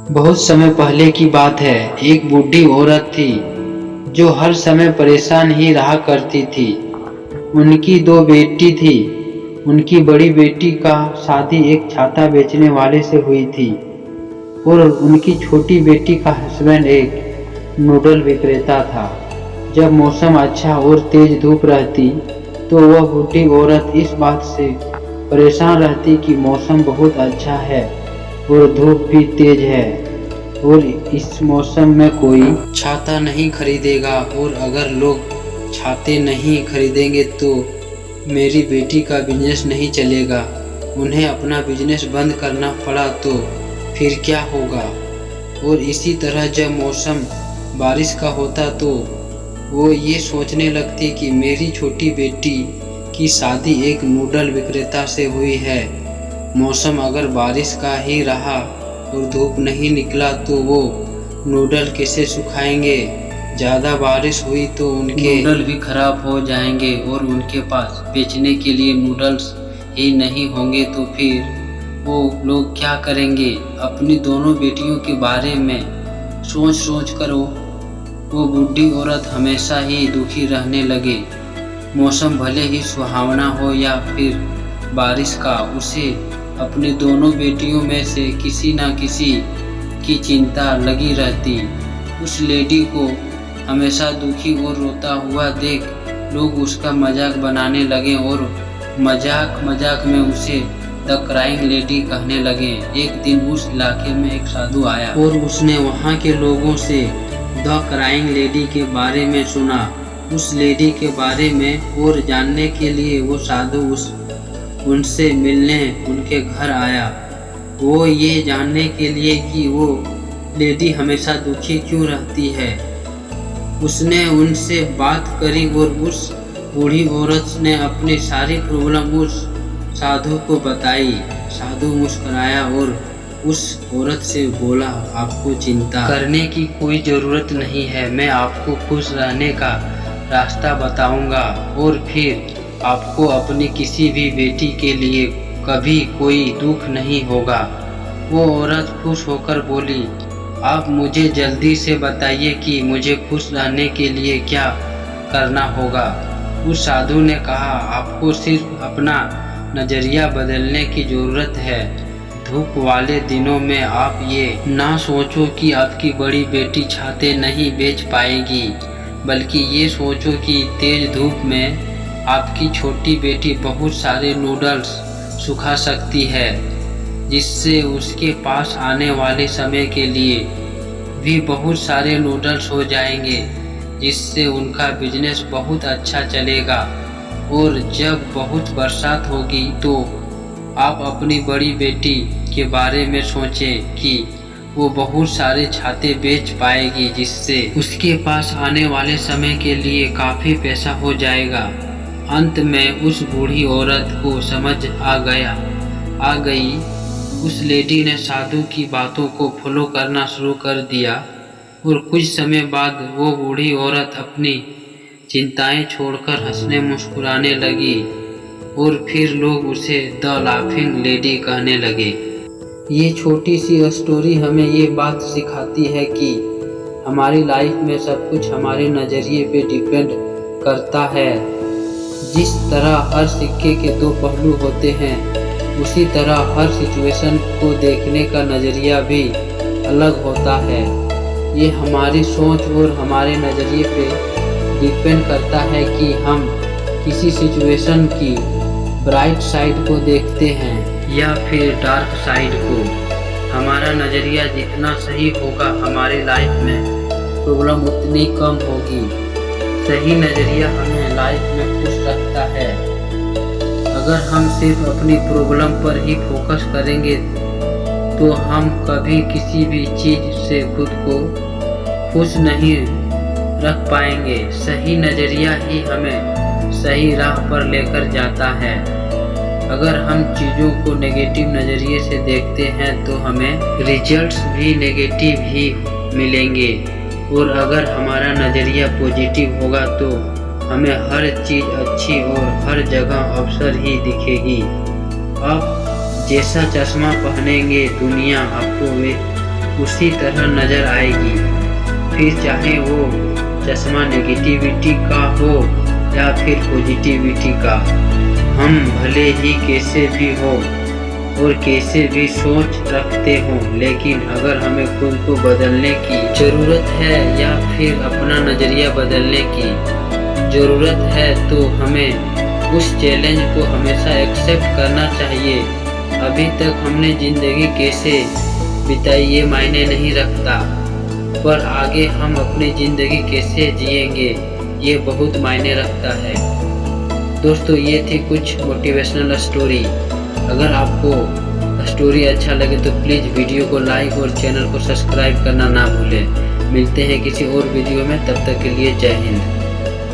बहुत समय पहले की बात है। एक बूढ़ी औरत थी जो हर समय परेशान ही रहा करती थी। उनकी दो बेटी थी। उनकी बड़ी बेटी का शादी एक छाता बेचने वाले से हुई थी और उनकी छोटी बेटी का हस्बैंड एक नूडल विक्रेता था। जब मौसम अच्छा और तेज धूप रहती तो वह बूढ़ी औरत इस बात से परेशान रहती कि मौसम बहुत अच्छा है और धूप भी तेज है और इस मौसम में कोई छाता नहीं खरीदेगा, और अगर लोग छाते नहीं खरीदेंगे तो मेरी बेटी का बिजनेस नहीं चलेगा। उन्हें अपना बिजनेस बंद करना पड़ा तो फिर क्या होगा। और इसी तरह जब मौसम बारिश का होता तो वो ये सोचने लगती कि मेरी छोटी बेटी की शादी एक नूडल विक्रेता से हुई है। मौसम अगर बारिश का ही रहा और धूप नहीं निकला तो वो नूडल कैसे सुखाएंगे। ज़्यादा बारिश हुई तो उनके नूडल भी खराब हो जाएंगे और उनके पास बेचने के लिए नूडल्स ही नहीं होंगे तो फिर वो लोग क्या करेंगे। अपनी दोनों बेटियों के बारे में सोच सोच कर वो बूढ़ी औरत हमेशा ही दुखी रहने लगे। मौसम भले ही सुहावना हो या फिर बारिश का, उसे अपनी दोनों बेटियों में से किसी न किसी की चिंता लगी रहती। उस लेडी को हमेशा दुखी और रोता हुआ देख लोग उसका मजाक बनाने लगे और मजाक मजाक में उसे द क्राइंग लेडी कहने लगे। एक दिन उस इलाके में एक साधु आया और उसने वहाँ के लोगों से द क्राइंग लेडी के बारे में सुना। उस लेडी के बारे में और जानने के लिए वो साधु उनसे मिलने उनके घर आया। वो ये जानने के लिए कि वो लेडी हमेशा दुखी क्यों रहती है। उसने उनसे बात करी और उस बूढ़ी औरत ने अपनी सारी प्रॉब्लम उस साधु को बताई। साधु मुस्कुराया और उस औरत से बोला, आपको चिंता करने की कोई ज़रूरत नहीं है, मैं आपको खुश रहने का रास्ता बताऊंगा और फिर आपको अपनी किसी भी बेटी के लिए कभी कोई दुख नहीं होगा। वो औरत खुश होकर बोली, आप मुझे जल्दी से बताइए कि मुझे खुश रहने के लिए क्या करना होगा। उस साधु ने कहा, आपको सिर्फ अपना नज़रिया बदलने की ज़रूरत है। धूप वाले दिनों में आप ये ना सोचो कि आपकी बड़ी बेटी छाते नहीं बेच पाएगी, बल्कि ये सोचो कि तेज धूप में आपकी छोटी बेटी बहुत सारे नूडल्स सुखा सकती है, जिससे उसके पास आने वाले समय के लिए भी बहुत सारे नूडल्स हो जाएंगे, जिससे उनका बिजनेस बहुत अच्छा चलेगा। और जब बहुत बरसात होगी तो आप अपनी बड़ी बेटी के बारे में सोचें कि वो बहुत सारे छाते बेच पाएगी, जिससे उसके पास आने वाले समय के लिए काफ़ी पैसा हो जाएगा। अंत में उस बूढ़ी औरत को समझ आ गई। उस लेडी ने साधु की बातों को फॉलो करना शुरू कर दिया और कुछ समय बाद वो बूढ़ी औरत अपनी चिंताएं छोड़कर हंसने मुस्कुराने लगी और फिर लोग उसे द लाफिंग लेडी कहने लगे। ये छोटी सी स्टोरी हमें ये बात सिखाती है कि हमारी लाइफ में सब कुछ हमारे नज़रिए पे डिपेंड करता है। जिस तरह हर सिक्के के दो पहलू होते हैं, उसी तरह हर सिचुएशन को देखने का नज़रिया भी अलग होता है। ये हमारी सोच और हमारे नज़रिए पे डिपेंड करता है कि हम किसी सिचुएशन की ब्राइट साइड को देखते हैं या फिर डार्क साइड को। हमारा नज़रिया जितना सही होगा, हमारी लाइफ में प्रॉब्लम उतनी कम होगी। सही नज़रिया हमें लाइफ में खुश रखता है। अगर हम सिर्फ अपनी प्रॉब्लम पर ही फोकस करेंगे तो हम कभी किसी भी चीज़ से खुद को खुश नहीं रख पाएंगे। सही नज़रिया ही हमें सही राह पर लेकर जाता है। अगर हम चीज़ों को नेगेटिव नज़रिए से देखते हैं तो हमें रिजल्ट्स भी नेगेटिव ही मिलेंगे, और अगर हमारा नज़रिया पॉजिटिव होगा तो हमें हर चीज़ अच्छी और हर जगह अवसर ही दिखेगी। आप जैसा चश्मा पहनेंगे दुनिया आपको उसी तरह नजर आएगी। फिर चाहे वो चश्मा नेगेटिविटी का हो या फिर पॉजिटिविटी का। हम भले ही कैसे भी हो और कैसे भी सोच रखते हो, लेकिन अगर हमें खुद को बदलने की ज़रूरत है या फिर अपना नज़रिया बदलने की ज़रूरत है तो हमें उस चैलेंज को हमेशा एक्सेप्ट करना चाहिए। अभी तक हमने ज़िंदगी कैसे बिताई ये मायने नहीं रखता, पर आगे हम अपनी ज़िंदगी कैसे जिएंगे ये बहुत मायने रखता है। दोस्तों, ये थी कुछ मोटिवेशनल स्टोरी। अगर आपको स्टोरी अच्छा लगे तो प्लीज़ वीडियो को लाइक और चैनल को सब्सक्राइब करना ना भूलें। मिलते हैं किसी और वीडियो में, तब तक के लिए जय हिंद।